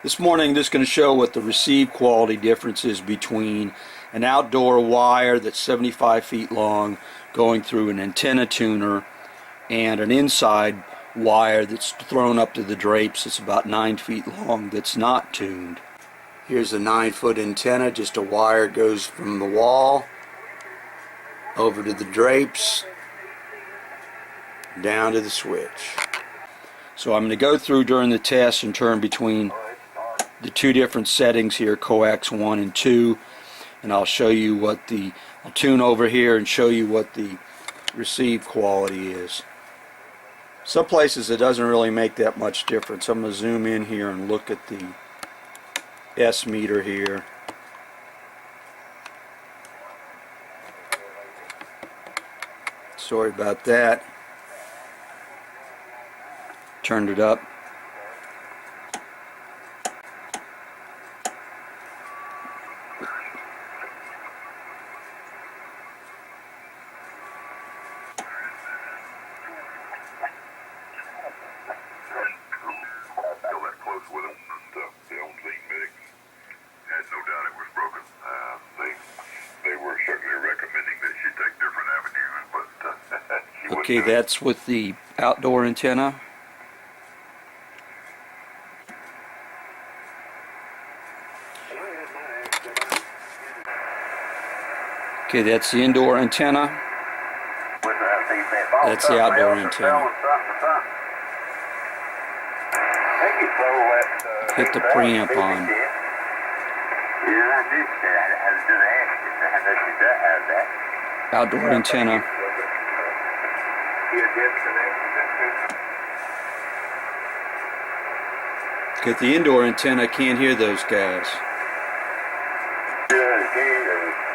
This morning I'm just going to show what the receive quality difference is between an outdoor wire that's 75 feet long going through an antenna tuner and an inside wire that's thrown up to the drapes that's about 9 feet long that's not tuned. Here's a 9-foot antenna, just a wire goes from the wall over to the drapes down to the switch. So I'm going to go through during the test and turn between the two different settings here, coax 1 and 2, and I'll show you what I'll tune over here and show you what the receive quality is. Some places it doesn't really make that much difference. I'm going to zoom in here and look at the S meter here. Sorry about that. Turned it up. Okay, that's with the outdoor antenna. Okay, that's the indoor antenna. That's the outdoor antenna. Hit the preamp on. Outdoor antenna. Okay, the indoor antenna can't hear those guys.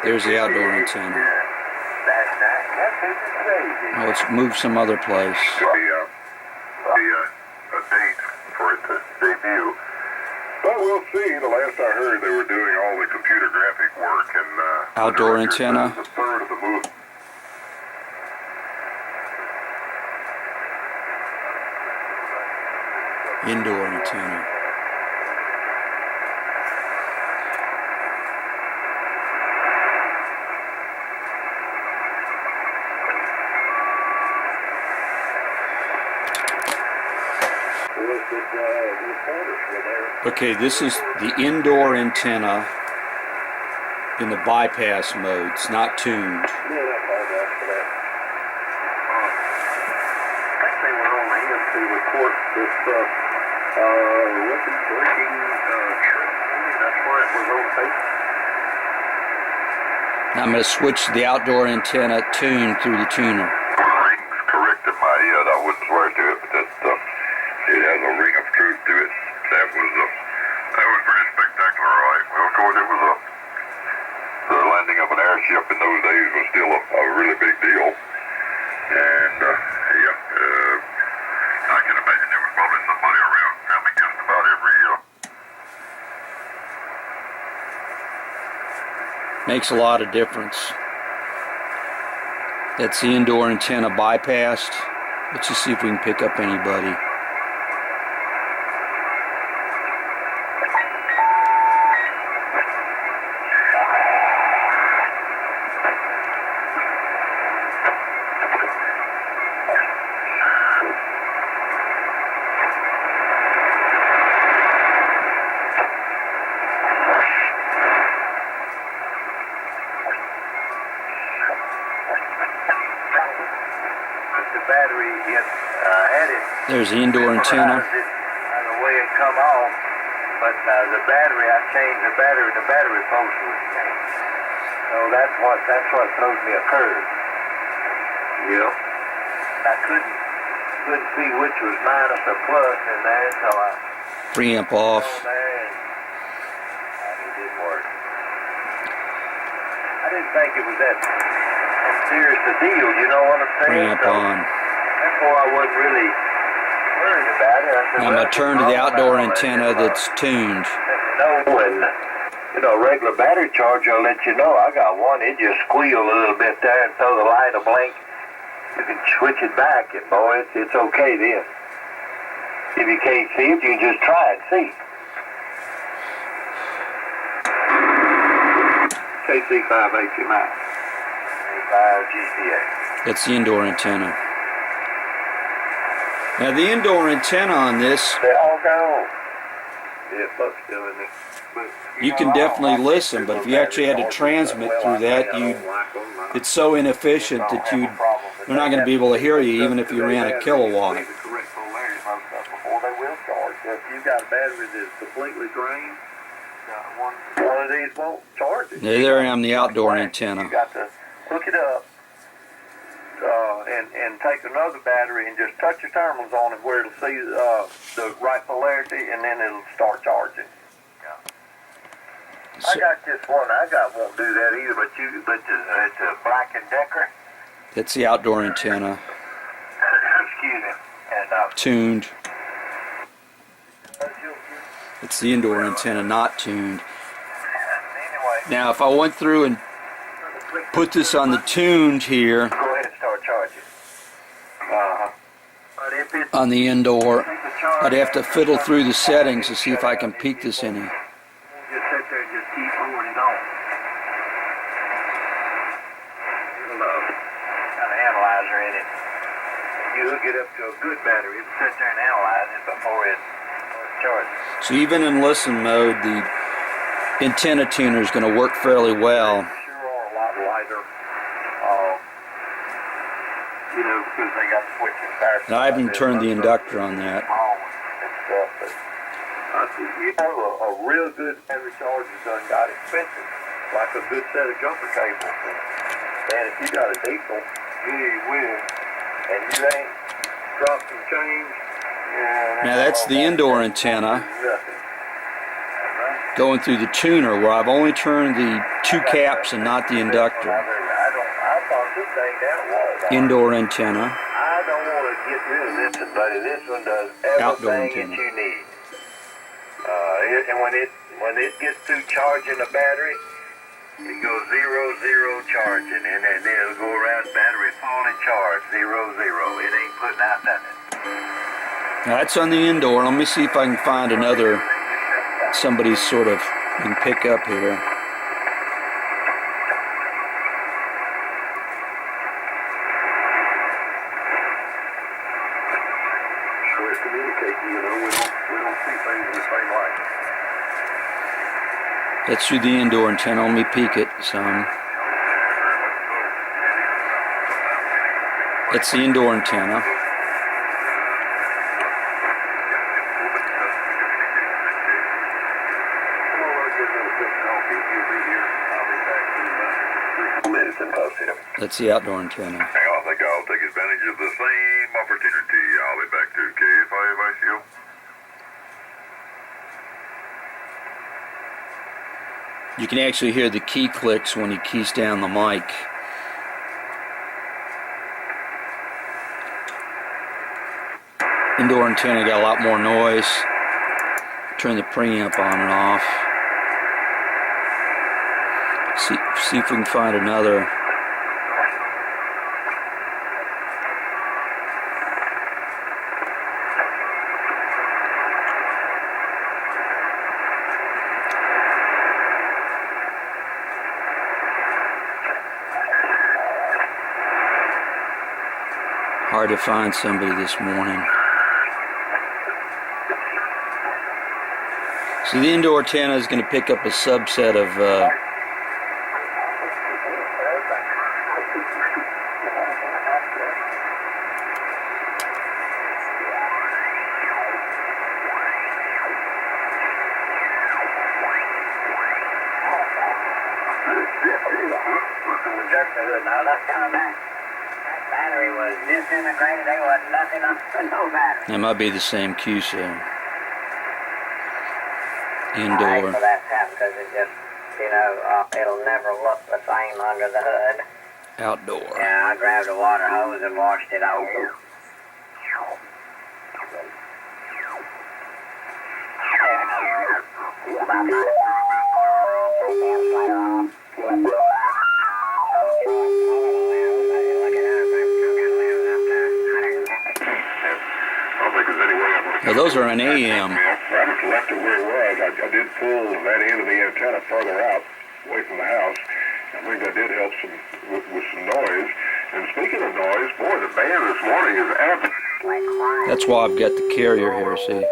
There's the outdoor antenna. Now let's move some other place. A date for it to debut. But we'll see. The last I heard, they were doing all the computer graphic work and outdoor antenna. A third of the move. Indoor antenna. Okay, this is the indoor antenna in the bypass mode. It's not tuned. Now I'm going to switch the outdoor antenna tune through the tuner. Ring's correct in my head. I wouldn't swear to it, but it has a ring of truth to it. That was pretty spectacular, right? Well, of course, it was the landing of an airship in those days was still a really big deal, and I can imagine there was probably somebody around filming just about every. Makes a lot of difference. That's the indoor antenna bypassed. Let's just see if we can pick up anybody. There's the indoor antenna. The way it come off, but the battery, I changed the battery post was changed. So that's what told me occurred. Yep. I couldn't see which was minus or plus in there, so I preamp off. It didn't work. I didn't think it was that serious a deal, you know what I'm saying? Preamp on. Therefore I wasn't really worried about it. I'm going to turn to the outdoor antenna that's tuned. Regular battery charger will let you know. I got one, it just squealed a little bit there, and so the light will blink. You can switch it back, and boy, it's okay then. If you can't see it, you can just try and see. KC5HMI. A5GCA. That's the indoor antenna. Now the indoor antenna on this, They all gone. Yeah, Buck's still in there. But, you can definitely listen, but if you actually had to transmit through that, it's so inefficient that they're not going to be able to hear you even if you ran a kilowatt. Before they will charge. So if you've got a battery that's completely drained, one of these won't charge it. There I am, the outdoor antenna. You got to hook it up and take another battery and just touch your terminals on it where it'll see the right polarity, and then it'll start charging. I got this one. I won't do that either. But it's a Black and Decker. That's the outdoor antenna. Excuse me. And tuned. It's the indoor antenna, not tuned. Now, if I went through and put this on the tuned here, go ahead and start charging. But if it's on the indoor, I'd have to fiddle through the settings to see if I can peak this any. just sit there and just keep going it on. It'll got an analyzer in it. You hook it up to a good battery, it'll sit there and analyze it before it charges. So even in listen mode, the antenna tuner is going to work fairly well. Sure are a lot lighter. Because they got switches there. Now I haven't turned the inductor on that. A real good battery charger done got expensive, like a good set of jumper cables. And if you got a diesel, gee whiz, and you ain't dropped some change. Now that's the indoor antenna going through the tuner, where I've only turned the two caps and not the inductor. I thought this thing down was. Indoor antenna. I don't want to get rid of this one, buddy. This one does Outdoor everything antenna. that you need. And when it gets through charging the battery, it goes 0, 0 charging, and then it'll go around battery fully charged, 0, 0. It ain't putting out nothing. Now that's on the indoor. Let me see if I can find another, somebody's sort of can pick up here. Sure, it's communicating, we don't see things in the same light. That's through the indoor antenna. Let me peek it some. That's the indoor antenna. That's the outdoor antenna. I think I'll take advantage of the same opportunity. I'll be back to KFICO. You can actually hear the key clicks when he keys down the mic. Indoor antenna got a lot more noise. Turn the preamp on and off. See if we can find another. Hard to find somebody this morning. So the indoor antenna is going to pick up a subset of Battery was disintegrated. There was nothing on no battery. that might be the same Q cell. I hate Indoor. for that to happen because it just, it'll never look the same under the hood. Outdoor. Yeah, I grabbed a water hose and washed it over. Now those are an AM. I just left it where it was. I did pull that end of the antenna further out away from the house. I think that did help some with some noise. And speaking of noise, boy, the band this morning is absolutely. That's why I've got the carrier here, see.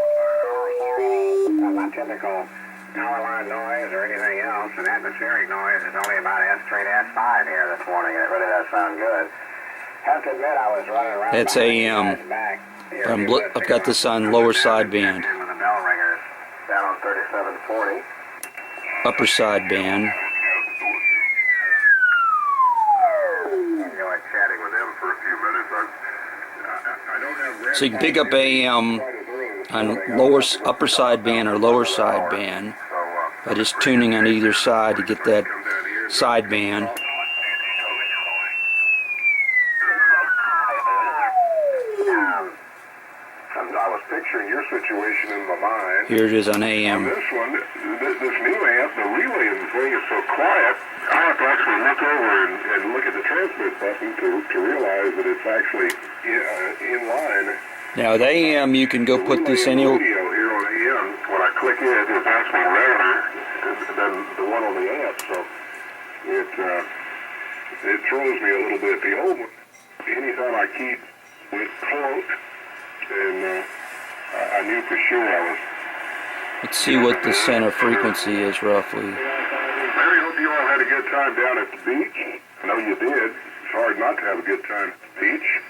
Not typical power line noise or anything else, and atmospheric noise is only about S3 to S5 here this morning, and it really does sound good. Have to admit, I was running around. That's AM. I've got this on lower side band. With the bell ringers down on 3740. Upper side band. Enjoyed chatting with them for a few minutes. I don't have So you can pick up AM on upper side band or lower side band by just tuning on either side to get that side band. I was picturing your situation in my mind. Here it is on On AM. this one, this new amp, the relay thing is so quiet, I have to actually look over and look at the transmit button to realize that it's actually in line. Now the AM, you can go put this in your... Radio here on AM, when I click it, is actually louder than the one on the amp, so it throws me a little bit. The old one, anytime I keep it close, and I knew for sure I was. Let's see what the center frequency is roughly. Larry, hope you all had a good time down at the beach. I know you did. It's hard not to have a good time at the beach.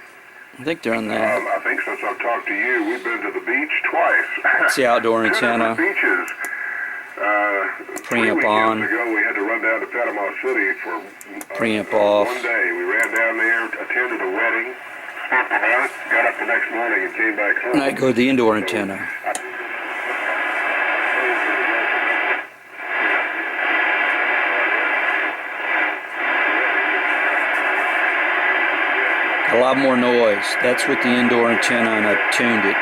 I think they're on that. I think since I've talked to you, we've been to the beach twice. It's the outdoor Two antenna. different beaches. Preamp 3 on. weekends ago, we had to run down to Panama City for Preamp off. one day. We ran down there, attended a wedding, spent the night, got up the next morning, and came back home. And I go to the indoor antenna. A lot more noise. That's with the indoor antenna, and I've tuned it.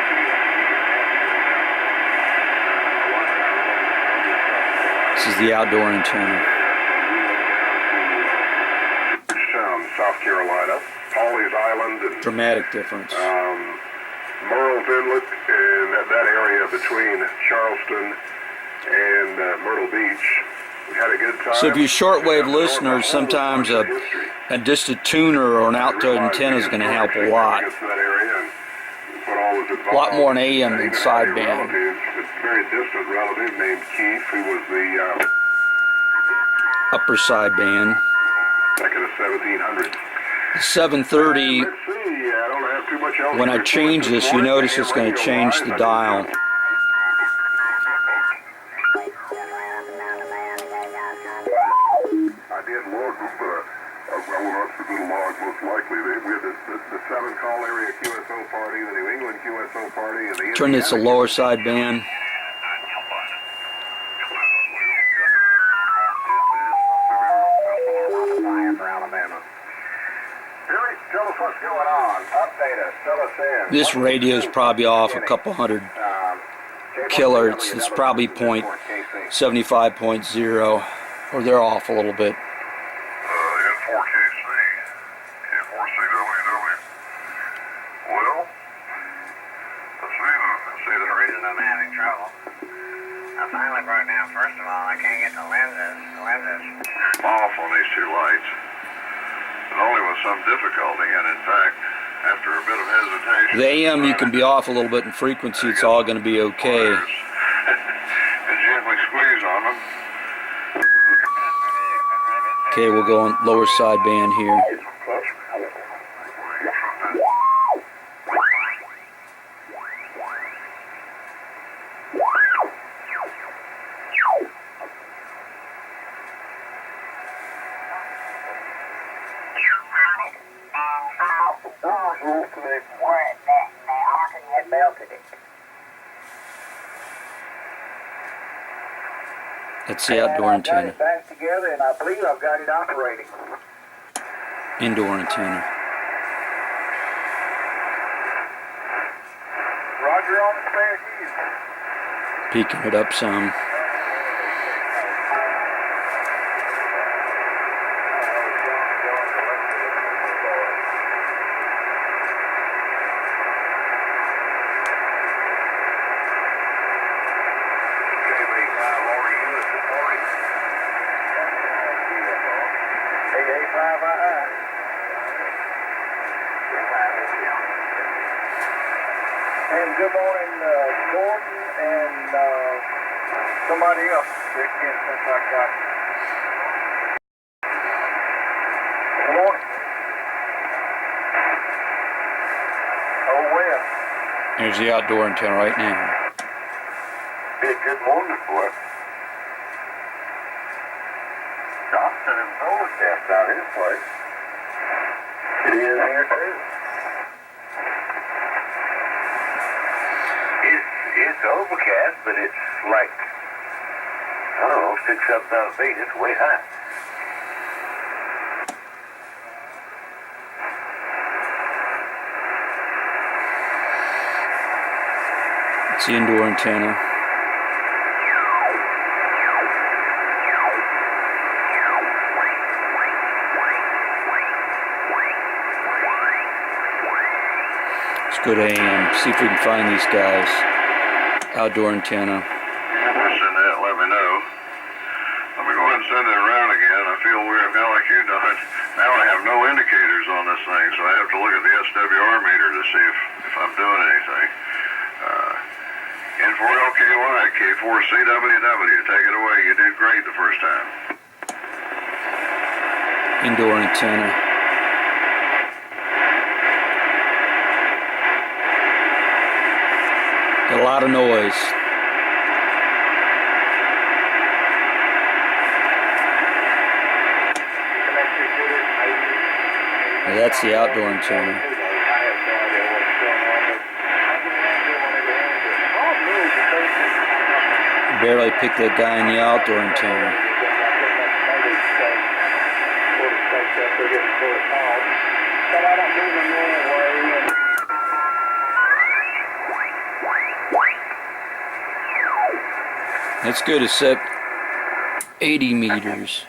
This is the outdoor antenna. South Carolina, Pawleys Island, and Dramatic difference. Murrells Inlet, and that area between Charleston and Myrtle Beach. We had a good time. So if you're shortwave listeners, sometimes just a tuner or an outdoor antenna is going to help a lot. A lot more in AM than sideband. A very distant relative named Keith, who was the Upper sideband. back in the 1700s. 730, Let's see, I don't have too much else when to I report change this, you morning. notice it's going to change the dial. I did log them, but I will not submit a log most likely. We had the 7-call area QSO party, the New England QSO party, and the Turn this to lower sideband. Tell us what's going on. Update us. Fill us in. This radio is probably off a couple hundred kilohertz. It's probably 75.0, or they're off a little bit. N4KC, K4CWW. Well, let's see the reason I'm having trouble. I finally broke down. First of all, I can't get the lenses. The lenses off on these two lights. And only with some difficulty, and in fact, after a bit of hesitation. The AM, you can be off a little bit in frequency. It's all going to be okay. And gently squeeze on them. Okay, we'll go on lower sideband here. That's the outdoor I've got antenna. it back together, and I believe I've got it operating. Indoor antenna. Roger on the spare keys. Peaking it up some. And good morning, Gordon and somebody else. Since I got. Good morning. Oh well. There's the outdoor antenna right now. Good morning, boy. Johnson and overcast out his place. It is here too. It's overcast, but it's like, I don't know, 6,000-7,000 feet. It's way high. It's the indoor antenna. Let's go to AM, see if we can find these guys. Outdoor antenna. Send that, let me know. Let me go ahead and send it around again. I feel weird, kind of like you done. Now I have no indicators on this thing, so I have to look at the SWR meter to see if I'm doing anything. N4LKY, K4CWW, take it away. You did great the first time. Indoor antenna. Got a lot of noise. Now that's the outdoor antenna. Barely picked that guy in the outdoor antenna. It's good to set 80 meters.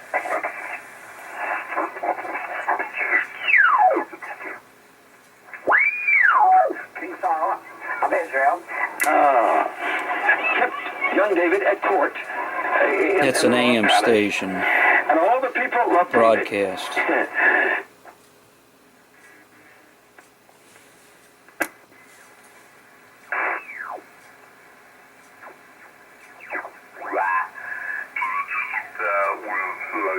Young David at court. It's an AM station. And all the people love Broadcast.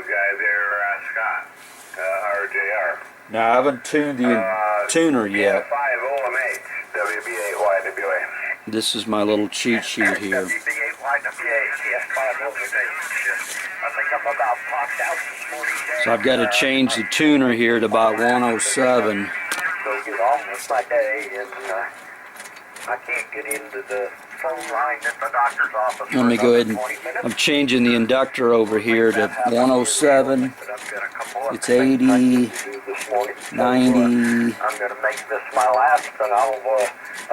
Guy there, Scott, RJR. Now I haven't tuned the tuner yet. 5OMH, WB8YWA. This is my little cheat sheet here. So I've got to change the tuner here to about 107. I can't get into the phone line at the doctor's office. Let me go ahead and I'm changing the inductor over here to 107. It's 80, 90. I'm going to make this my last, and I'll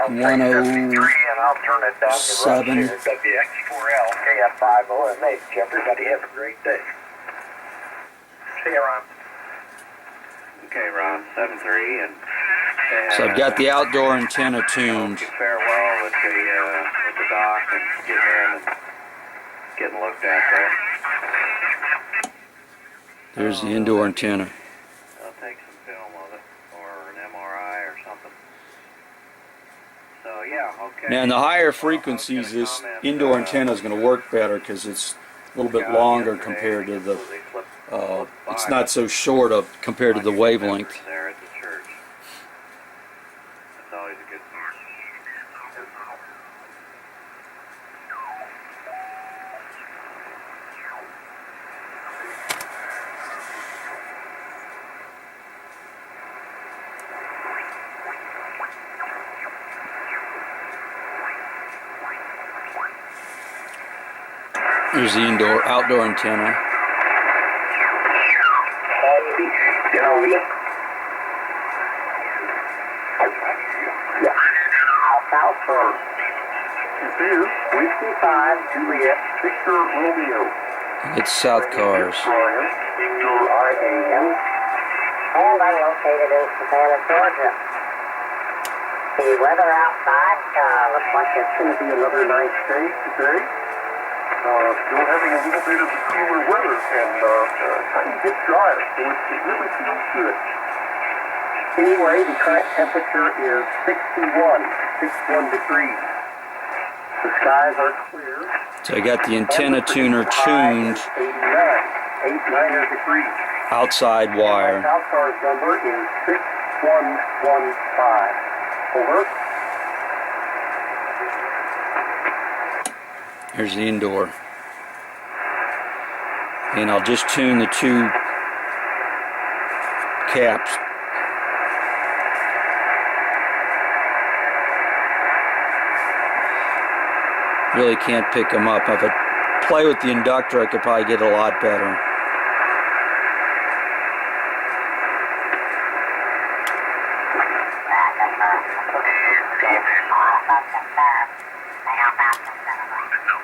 take 73 and I'll turn it down to rush here. WX4L, KF5OMH. Everybody have a great day. See you, Ron. Okay, Ron, 73 and So I've got the outdoor antenna tuned. Farewell with the doc and getting looked at there. There's the indoor antenna. I'll take some film of it, or an MRI or something. So yeah, okay. Now in the higher frequencies, this indoor antenna is going to work better because it's a little bit longer compared to the. It's not so short of compared to the wavelength. There at the church. That's always a good thing. There's the outdoor antenna. Alpha, Whiskey 5, Juliet, Victor Romeo. It's South Cars. Victor IAM. And I'm located in Savannah, Georgia. The weather outside looks like it's going to be another nice day today. Still having a little bit of the cooler weather and trying to get drier, so it really feels good. Anyway, the current temperature is 61 degrees. The skies are clear. So I got the antenna tuner tuned 89 degrees. outside wire. House car's number is 6115. Over. Here's the indoor. And I'll just tune the two caps. Really can't pick them up. If I play with the inductor, I could probably get a lot better.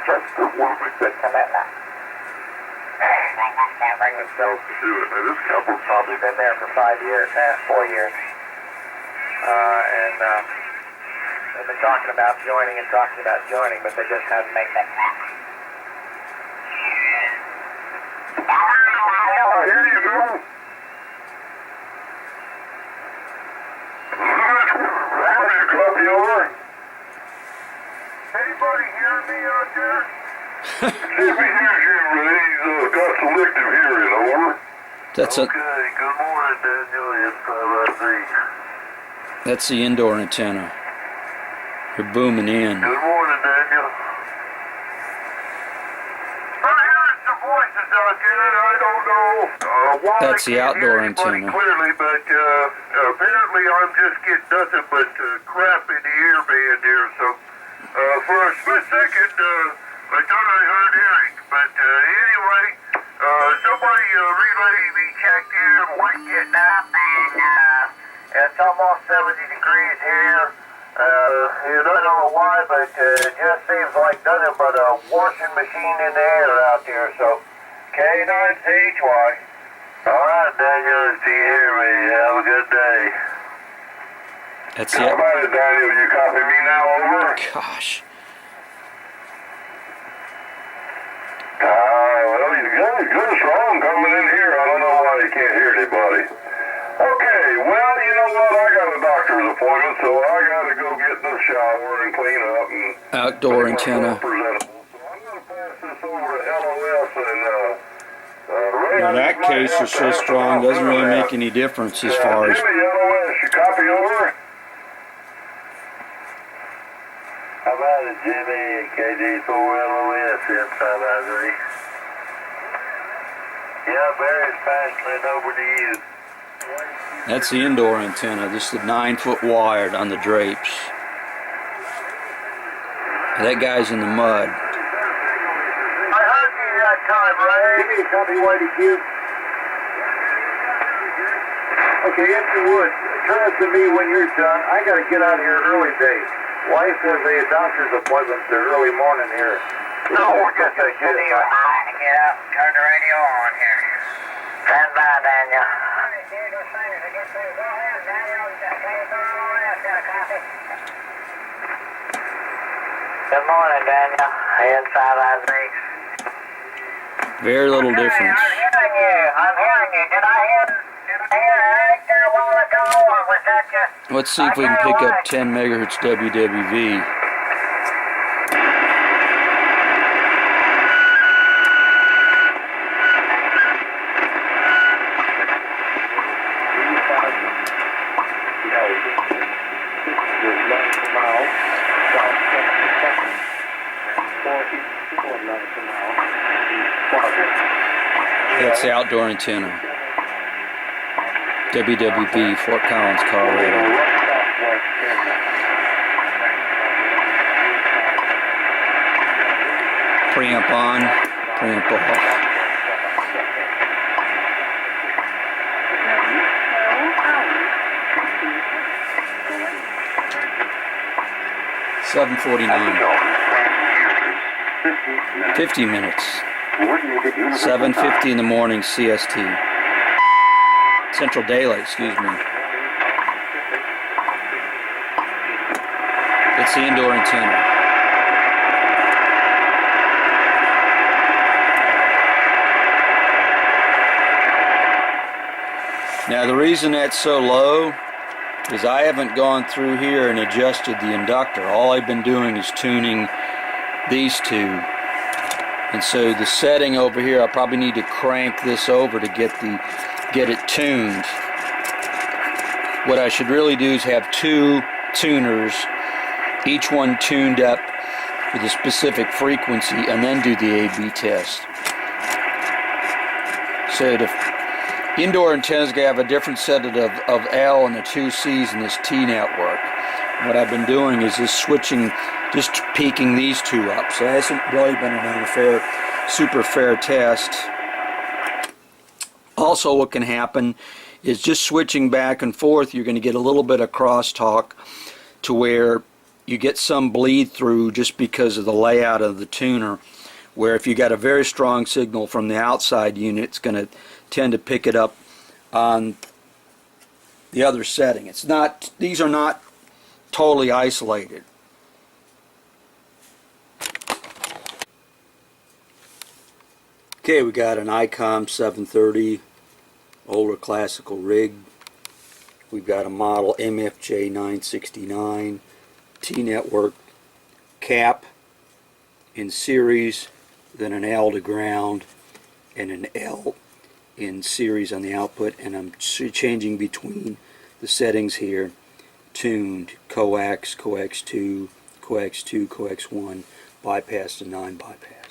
Just the woman that come at that. Can't bring themselves to do it. Now, this couple's probably been there for 5 years, 4 years. They've been talking about joining, but they just haven't made that happen. Here you go. Copy over. Anybody hear me out there? See if he hears you, Ray. He's got selective hearing, over. That's Okay, good morning, Daniel. It's 5 that's the indoor antenna. They're booming in. Good morning, Daniel. I'm hearing some voices out there. I don't know why. That's the I can't outdoor hear anybody antenna. clearly, but apparently I'm just getting nothing but crap in the earband here. So for a split second, I thought I heard Eric. But anyway, somebody relay me checked in. We're getting up, and it's almost 70 degrees here. And I don't know why, but it just seems like nothing but a washing machine in the air out there. So, K9CHY. All right, Daniel, if you hear me, have a good day. That's How it. about it, Daniel? You copy me now, over? Gosh. Well, he's good, strong coming in here. I don't know why he can't hear anybody. Okay, well, you know what? I got a doctor's appointment, so I got to go get in the shower and clean up and Outdoor make myself antenna. presentable. So I'm going to pass this over to LOS and Ray. Now that case is so strong, doesn't really make any difference as far as. Jimmy, LOS, you copy over? How about it, Jimmy? KD4LOS M5I3. Yeah, Barry's passing it over to you. That's the indoor antenna. This is the 9-foot wired on the drapes. That guy's in the mud. I heard you that time, Ray. Give me a copy, Whitey Q. Okay, if you would, turn it to me when you're done. I got to get out of here early day. Wife has a doctor's appointment the early morning here. No, we're just going to get it. Get up and turn the radio on here. Stand by, Daniel. Good morning, Daniel. N5I3. Very little difference. I'm hearing you. Did I hear Eric there a while ago, or was that just... Let's see if we can pick up 10 megahertz WWV. That's the outdoor antenna. WWV, Fort Collins, Colorado. Preamp on, preamp off. $7:49. 50 minutes. 7:50 in the morning CST. Central Daylight, excuse me. It's the indoor antenna. Now the reason that's so low is I haven't gone through here and adjusted the inductor. All I've been doing is tuning these two. And so the setting over here, I probably need to crank this over to get it tuned. What I should really do is have two tuners, each one tuned up with a specific frequency, and then do the A/B test. So the indoor antennas going to have a different set of L and the two C's in this T network. What I've been doing is just switching, just peaking these two up. So it hasn't really been an super fair test. Also, what can happen is just switching back and forth, you're going to get a little bit of crosstalk to where you get some bleed through just because of the layout of the tuner, where if you got a very strong signal from the outside unit, it's going to tend to pick it up on the other setting. It's not, these are not totally isolated. Okay, we got an Icom 730, older classical rig. We've got a model MFJ 969 T-network cap in series, then an L to ground and an L in series on the output, and I'm changing between the settings here, tuned, coax, coax 2, coax 2, coax 1, bypass to non-bypass.